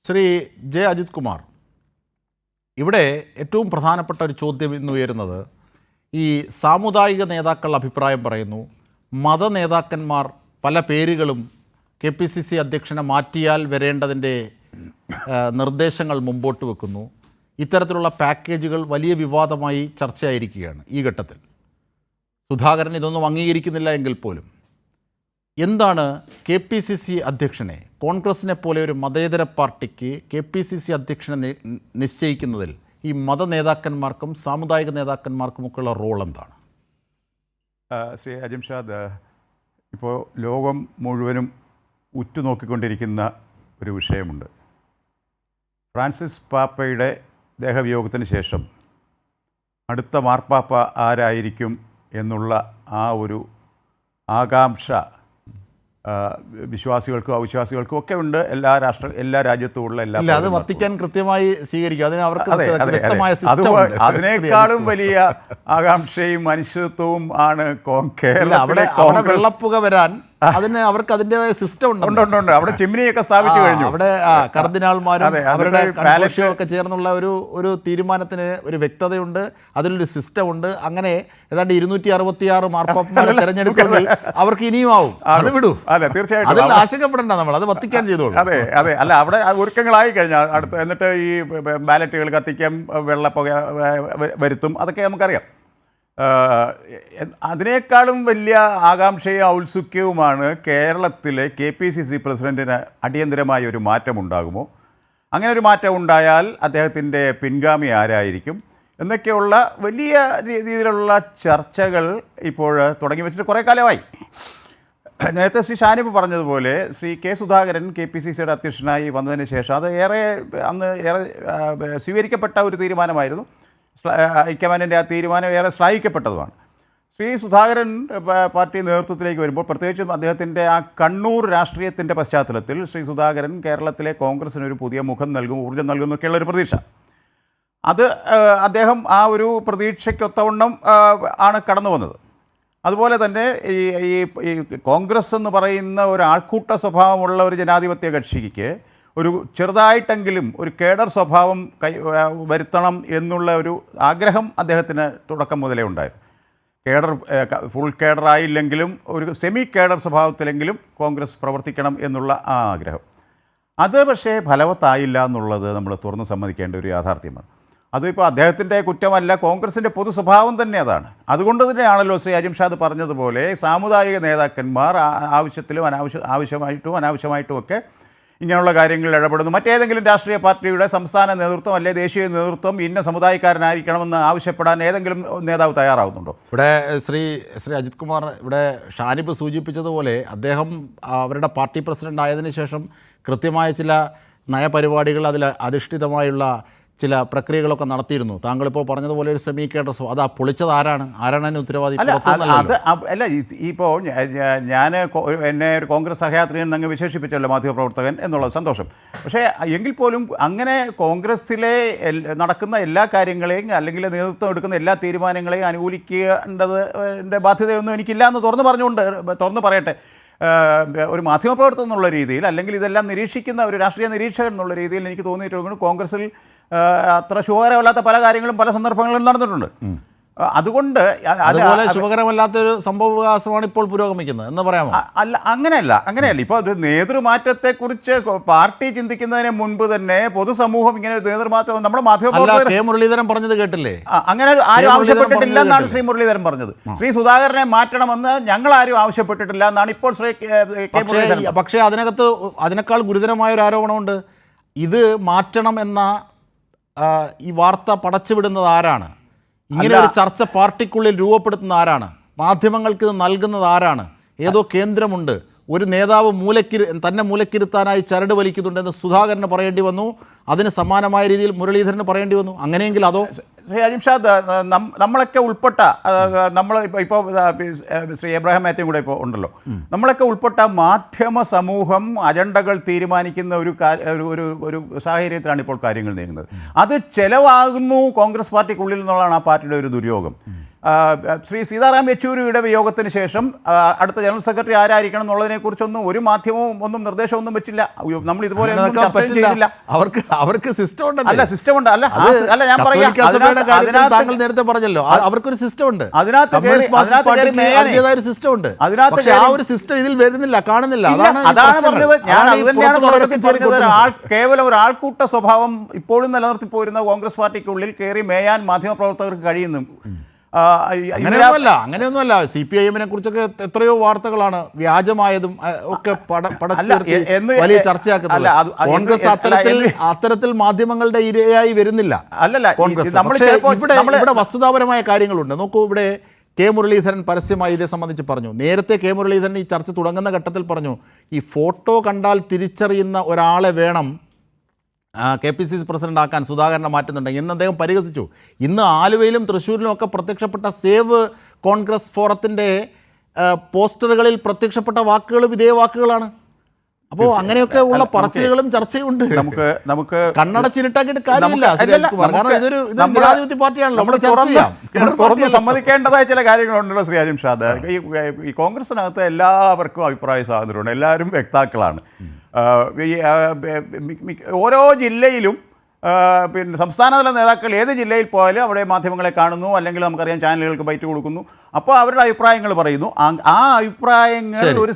Shri J Ajith Kumar, ഇവിടെ ഏറ്റവും പ്രധാനപ്പെട്ട ഒരു ചോദ്യം ഇന്ന് ഉയരുന്നത് ഈ സാമുദായിക നേതാക്കൾ അഭിപ്രായം പറയുന്നു. മത നേതാക്കന്മാർ പല പേരുകളും KPCC അധ്യക്ഷനെ മാറ്റിയാൽ വരേണ്ടതിൻ്റെ നിർദ്ദേശങ്ങൾ മുമ്പോട്ട് വെക്കുന്നു. ഇത്തരത്തിലുള്ള പാക്കേജുകൾ വലിയ വിവാദമായി ചർച്ചയായിരിക്കുകയാണ് ഈ ഘട്ടത്തിൽ. സുധാകരൻ ഇതൊന്നും അംഗീകരിക്കുന്നില്ല എങ്കിൽ പോലും എന്താണ് KPCC അധ്യക്ഷനെ, കോൺഗ്രസിനെ പോലെ ഒരു മതേതര പാർട്ടിക്ക് KPCC അധ്യക്ഷനെ നിശ്ചയിക്കുന്നതിൽ ഈ മത നേതാക്കന്മാർക്കും സാമുദായിക നേതാക്കന്മാർക്കുമൊക്കെയുള്ള റോൾ എന്താണ്? ശ്രീ അജിംഷാദ്, ഇപ്പോൾ ലോകം മുഴുവനും ഉറ്റുനോക്കിക്കൊണ്ടിരിക്കുന്ന ഒരു വിഷയമുണ്ട്. ഫ്രാൻസിസ് പാപ്പയുടെ ദേഹവിയോഗത്തിന് ശേഷം അടുത്ത മാർപ്പാപ്പ ആരായിരിക്കും എന്നുള്ള ആ ഒരു ആകാംക്ഷ വിശ്വാസികൾക്കും അവിശ്വാസികൾക്കും ഒക്കെ ഉണ്ട്. എല്ലാ രാജ്യത്തും ഉള്ള അത് വത്തിക്കാൻ കൃത്യമായി സ്വീകരിക്കും. അതിന് അവർക്ക് അതിനേക്കാളും വലിയ ആകാംക്ഷയും അനിശ്ചിതത്വവും ആണ് അവിടെ വെള്ളപ്പുക വരാൻ അതിന് അവർക്ക് അതിൻ്റെതായ സിസ്റ്റം ഉണ്ട്. അവിടെ ചിമ്മിനിയൊക്കെ സ്ഥാപിച്ചു കഴിഞ്ഞു. അവിടെ കർദിനാൾമാരും അവരുടെ ഒക്കെ ചേർന്നുള്ള ഒരു തീരുമാനത്തിന് ഒരു വ്യക്തതയുണ്ട്, അതിലൊരു സിസ്റ്റം ഉണ്ട്. അങ്ങനെ ഏതാണ്ട് 266 മാർപ്പാപ്പമാരെ തെരഞ്ഞെടുക്കുന്നത് അവർക്ക് ഇനിയും ആവും. അത് വിടൂ, തീർച്ചയായിട്ടും അതിൽ ആശങ്കപ്പെടേണ്ട, നമ്മൾ അത് വത്തിക്കാൻ ചെയ്തോളൂ. അതെ അല്ല, അവിടെ ഒരുക്കങ്ങളായി കഴിഞ്ഞാൽ അടുത്ത് എന്നിട്ട് ഈ ബാലറ്റുകൾ കത്തിക്കാൻ വെള്ളപ്പുക വരുത്തും, അതൊക്കെ നമുക്കറിയാം. അതിനേക്കാളും വലിയ ആകാംക്ഷയും ഔത്സുക്യവുമാണ് കേരളത്തിലെ KPCC പ്രസിഡന്റിന് അടിയന്തരമായ ഒരു മാറ്റമുണ്ടാകുമോ, അങ്ങനെ ഒരു മാറ്റം ഉണ്ടായാൽ അദ്ദേഹത്തിൻ്റെ പിൻഗാമി ആരായിരിക്കും എന്നൊക്കെയുള്ള വലിയ രീതിയിലുള്ള ചർച്ചകൾ ഇപ്പോൾ തുടങ്ങി വെച്ചിട്ട് കുറേ കാലമായി. നേരത്തെ ശ്രീ ഷാനിബ് പറഞ്ഞതുപോലെ ശ്രീ K. സുധാകരൻ KPCCയുടെ അധ്യക്ഷനായി വന്നതിന് ശേഷം അത് അന്ന് ഏറെ സ്വീകരിക്കപ്പെട്ട ഒരു തീരുമാനമായിരുന്നു. ഹൈക്കമാൻഡിൻ്റെ ആ തീരുമാനം ഏറെ ശ്ലാഘിക്കപ്പെട്ടതുമാണ്. ശ്രീ സുധാകരൻ പാർട്ടി നേതൃത്വത്തിലേക്ക് വരുമ്പോൾ, പ്രത്യേകിച്ചും അദ്ദേഹത്തിൻ്റെ ആ കണ്ണൂർ രാഷ്ട്രീയത്തിൻ്റെ പശ്ചാത്തലത്തിൽ ശ്രീ സുധാകരൻ കേരളത്തിലെ കോൺഗ്രസിനൊരു പുതിയ മുഖം നൽകും, ഊർജ്ജം നൽകും എന്നൊക്കെയുള്ള ഒരു പ്രതീക്ഷ, അത് അദ്ദേഹം ആ ഒരു പ്രതീക്ഷയ്ക്കൊത്തവണ്ണം ആണ് കടന്നു വന്നത്. അതുപോലെ തന്നെ ഈ കോൺഗ്രസ് എന്ന് പറയുന്ന ഒരു ആൾക്കൂട്ട സ്വഭാവമുള്ള ഒരു ജനാധിപത്യ കക്ഷിക്ക് ഒരു ചെറുതായിട്ടെങ്കിലും ഒരു കേഡർ സ്വഭാവം വരുത്തണം എന്നുള്ള ഒരു ആഗ്രഹം അദ്ദേഹത്തിന് തുടക്കം മുതലേ ഉണ്ടായിരുന്നു. ഫുൾ കേഡറായില്ലെങ്കിലും ഒരു സെമി കേഡർ സ്വഭാവത്തിലെങ്കിലും കോൺഗ്രസ് പ്രവർത്തിക്കണം എന്നുള്ള ആ ആഗ്രഹം, അത് പക്ഷേ ഫലവത്തായില്ല എന്നുള്ളത് നമ്മൾ തുറന്ന് സമ്മതിക്കേണ്ട ഒരു യാഥാർത്ഥ്യമാണ്. അതിപ്പോൾ അദ്ദേഹത്തിൻ്റെ കുറ്റമല്ല, കോൺഗ്രസിൻ്റെ പൊതു സ്വഭാവം തന്നെ അതാണ്. അതുകൊണ്ട് തന്നെയാണല്ലോ ശ്രീ അജിംഷാദ് പറഞ്ഞതുപോലെ സാമുദായിക നേതാക്കന്മാർ ആവശ്യത്തിലും അനാവശ്യമായിട്ടും ഒക്കെ ഇങ്ങനെയുള്ള കാര്യങ്ങളിൽ ഇടപെടുന്നു. മറ്റേതെങ്കിലും രാഷ്ട്രീയ പാർട്ടിയുടെ സംസ്ഥാന നേതൃത്വം അല്ലെങ്കിൽ ദേശീയ നേതൃത്വം ഇന്ന സമുദായക്കാരനായിരിക്കണമെന്ന് ആവശ്യപ്പെടാൻ ഏതെങ്കിലും നേതാവ് തയ്യാറാവുന്നുണ്ടോ? ഇവിടെ ശ്രീ അജിത് കുമാർ, ഇവിടെ ഷാനിബ് സൂചിപ്പിച്ചതുപോലെ അദ്ദേഹം അവരുടെ പാർട്ടി പ്രസിഡന്റ് ആയതിനു ശേഷം കൃത്യമായ ചില നയപരിപാടികൾ, അതിൽ അധിഷ്ഠിതമായുള്ള ചില പ്രക്രിയകളൊക്കെ നടത്തിയിരുന്നു. താങ്കളിപ്പോൾ പറഞ്ഞതുപോലെ ഒരു സെമി കേഡർ, അത് പൊളിച്ചത് ആരാണ് അതിന് ഉത്തരവാദി? അല്ല, ഇപ്പോൾ എന്നെ ഒരു കോൺഗ്രസ് സഹയാത്രി എന്നങ്ങ് വിശേഷിപ്പിച്ചല്ലോ മാധ്യമപ്രവർത്തകൻ എന്നുള്ളത് സന്തോഷം. പക്ഷേ എങ്കിൽ പോലും അങ്ങനെ കോൺഗ്രസ്സിലെ നടക്കുന്ന എല്ലാ കാര്യങ്ങളെയും അല്ലെങ്കിൽ നേതൃത്വം എടുക്കുന്ന എല്ലാ തീരുമാനങ്ങളെയും അനുകൂലിക്കേണ്ടതിൻ്റെ ബാധ്യതയൊന്നും എനിക്കില്ല എന്ന് തുറന്നു പറയട്ടെ. ഒരു മാധ്യമപ്രവർത്തകൻ എന്നുള്ള രീതിയിൽ, അല്ലെങ്കിൽ ഇതെല്ലാം നിരീക്ഷിക്കുന്ന ഒരു രാഷ്ട്രീയ നിരീക്ഷകൻ എന്നുള്ള രീതിയിൽ എനിക്ക് തോന്നിയിട്ടുണ്ട് കോൺഗ്രസിൽ അത്ര ശുഭകരമല്ലാത്ത പല കാര്യങ്ങളും പല സന്ദർഭങ്ങളിലും നടന്നിട്ടുണ്ട്. അതുകൊണ്ട് അതുപോലെ ശുഭകരമല്ലാത്തൊരു സംഭവവികാസമാണ് ഇപ്പോൾ പുരോഗമിക്കുന്നത് എന്ന് പറയാമോ? അങ്ങനെയല്ല. ഇപ്പോൾ ഒരു നേതൃമാറ്റത്തെക്കുറിച്ച് പാർട്ടി ചിന്തിക്കുന്നതിന് മുൻപ് തന്നെ പൊതുസമൂഹം ഇങ്ങനെ ഒരു നേതൃമാറ്റം നമ്മുടെ മാധ്യമപ്രവർത്തകർ K. മുരളീധരൻ പറഞ്ഞത് കേട്ടില്ലേ? അങ്ങനെ ആരും ആവശ്യപ്പെട്ടിട്ടില്ല എന്നാണ് ശ്രീ മുരളീധരൻ പറഞ്ഞത്. ശ്രീ സുധാകരനെ മാറ്റണമെന്ന് ഞങ്ങൾ ആരും ആവശ്യപ്പെട്ടിട്ടില്ല എന്നാണ് ഇപ്പോൾ ശ്രീ K. മുരളീധരൻ. പക്ഷേ അതിനേക്കാൾ ഗുരുതരമായ ഒരു ആരോപണമുണ്ട്. ഇത് മാറ്റണം എന്ന ഈ വാർത്ത പടച്ചുവിടുന്നത് ആരാണ്? ഇങ്ങനെ ഒരു ചർച്ച പാർട്ടിക്കുള്ളിൽ രൂപപ്പെടുത്തുന്ന ആരാണ്? മാധ്യമങ്ങൾക്ക് ഇത് നൽകുന്നത് ആരാണ്? ഏതോ കേന്ദ്രമുണ്ട്. ഒരു നേതാവ് തന്നെ മൂലക്കിരുത്താനായി ചരട് വലിക്കുന്നുണ്ടെന്ന് സുധാകരന് പറയേണ്ടി വന്നു. അതിന് സമാനമായ രീതിയിൽ മുരളീധരന് പറയേണ്ടി വന്നു. അങ്ങനെയെങ്കിൽ അതോ? ശ്രീ അജിംഷാദ്, നമ്മളൊക്കെ ഉൾപ്പെട്ട നമ്മൾ ഇപ്പോൾ ശ്രീ എബ്രാഹിം മാത്യു കൂടെ ഇപ്പോൾ ഉണ്ടല്ലോ, നമ്മളൊക്കെ ഉൾപ്പെട്ട മാധ്യമ സമൂഹം അജണ്ടകൾ തീരുമാനിക്കുന്ന ഒരു സാഹചര്യത്തിലാണ് ഇപ്പോൾ കാര്യങ്ങൾ നീങ്ങുന്നത്. അത് ചെലവാകുന്നു കോൺഗ്രസ് പാർട്ടിക്കുള്ളിൽ എന്നുള്ളതാണ് ആ പാർട്ടിയുടെ ഒരു ദുര്യോഗം. ശ്രീ സീതാറാം യെച്ചൂരിയുടെ വിയോഗത്തിന് ശേഷം അടുത്ത ജനറൽ സെക്രട്ടറി ആരായിരിക്കണം എന്നുള്ളതിനെക്കുറിച്ചൊന്നും ഒരു മാധ്യമവും ഒന്നും നിർദ്ദേശമൊന്നും വെച്ചില്ല. നമ്മൾ ഇതുപോലെ ഒന്നും നടക്കാൻ ചർച്ചയും പറ്റില്ല. ചെയ്തില്ല. അവർക്ക് സിസ്റ്റം ഉണ്ട്. അല്ല, സിസ്റ്റം ഉണ്ട്. അല്ല ഞാൻ പറയാം, താങ്കൾ നേരത്തെ പറഞ്ഞല്ലോ, അവർക്കൊരു സിസ്റ്റം ഉണ്ട്. അതിനകത്ത് ഒരു സിസ്റ്റം ഉണ്ട്. പക്ഷേ ആ ഒരു സിസ്റ്റം ഇതിൽ വരുന്നില്ല, കാണുന്നില്ല. അതാണ് പറഞ്ഞത്. ഞാൻ അത് തന്നെയാണ് തുടക്കത്തിൽ പറഞ്ഞത്. കേവലം ഒരു ആൾക്കൂട്ട സ്വഭാവം ഇപ്പോഴും നിലനിർത്തി പോരുന്ന കോൺഗ്രസ് പാർട്ടിക്കുള്ളിൽ കയറി മേയാൻ മാധ്യമപ്രവർത്തകർക്ക് കഴിയുന്നു. അങ്ങനെയൊന്നുമല്ല. CPIM-നെ കുറിച്ചൊക്കെ എത്രയോ വാർത്തകളാണ് വ്യാജമായതും ഒക്കെ വലിയ ചർച്ചയാക്കുന്നത്. കോൺഗ്രസ് അത്തരത്തിൽ മാധ്യമങ്ങളുടെ ഇരയായി വരുന്നില്ല. അല്ലല്ല, ഇവിടെ വസ്തുതാപരമായ കാര്യങ്ങളുണ്ട്. നോക്കൂ, ഇവിടെ കെ മുരളീധരൻ പരസ്യമായി ഇതേ സംബന്ധിച്ച് പറഞ്ഞു. നേരത്തെ കെ മുരളീധരൻ ഈ ചർച്ച തുടങ്ങുന്ന ഘട്ടത്തിൽ പറഞ്ഞു, ഈ ഫോട്ടോ കണ്ടാൽ തിരിച്ചറിയുന്ന ഒരാളെ വേണം KPCC പ്രസിഡന്റ് ആക്കാൻ സുധാകരനെ മാറ്റുന്നുണ്ടെങ്കിൽ എന്ന് അദ്ദേഹം പരിഹസിച്ചു. ഇന്ന് ആലുവയിലും തൃശ്ശൂരിലും ഒക്കെ പ്രത്യക്ഷപ്പെട്ട സേവ് കോൺഗ്രസ് ഫോറത്തിൻ്റെ പോസ്റ്ററുകളിൽ പ്രത്യക്ഷപ്പെട്ട വാക്കുകളും ഇതേ വാക്കുകളാണ്. അപ്പോൾ അങ്ങനെയൊക്കെ ഉള്ള പറച്ചിലുകളും ചർച്ചയുണ്ട്. നമുക്ക് കണ്ണടച്ചിട്ടാക്കിയിട്ട് കാര്യമില്ല. കാരണം ഇതൊരു ജനാധിപത്യ പാർട്ടിയാണല്ലോ, നമ്മൾ ചർച്ച ചെയ്യാം. തുറന്ന് സമ്മതിക്കേണ്ടതായ ചില കാര്യങ്ങളുണ്ടല്ലോ ശ്രീ അജിംഷാദ്. ഈ കോൺഗ്രസിനകത്ത് എല്ലാവർക്കും അഭിപ്രായ സ്വാതന്ത്ര്യമുണ്ട്, എല്ലാവരും വ്യക്താക്കളാണ്. ഓരോ ജില്ലയിലും പിന്നെ സംസ്ഥാനതല നേതാക്കൾ ഏത് ജില്ലയിൽ പോയാലും അവിടെ മാധ്യമങ്ങളെ കാണുന്നു, അല്ലെങ്കിൽ നമുക്കറിയാം ചാനലുകൾക്ക് ബൈറ്റ് കൊടുക്കുന്നു. അപ്പോൾ അവരുടെ അഭിപ്രായങ്ങൾ പറയുന്നു. ആ അഭിപ്രായങ്ങൾ ഒരു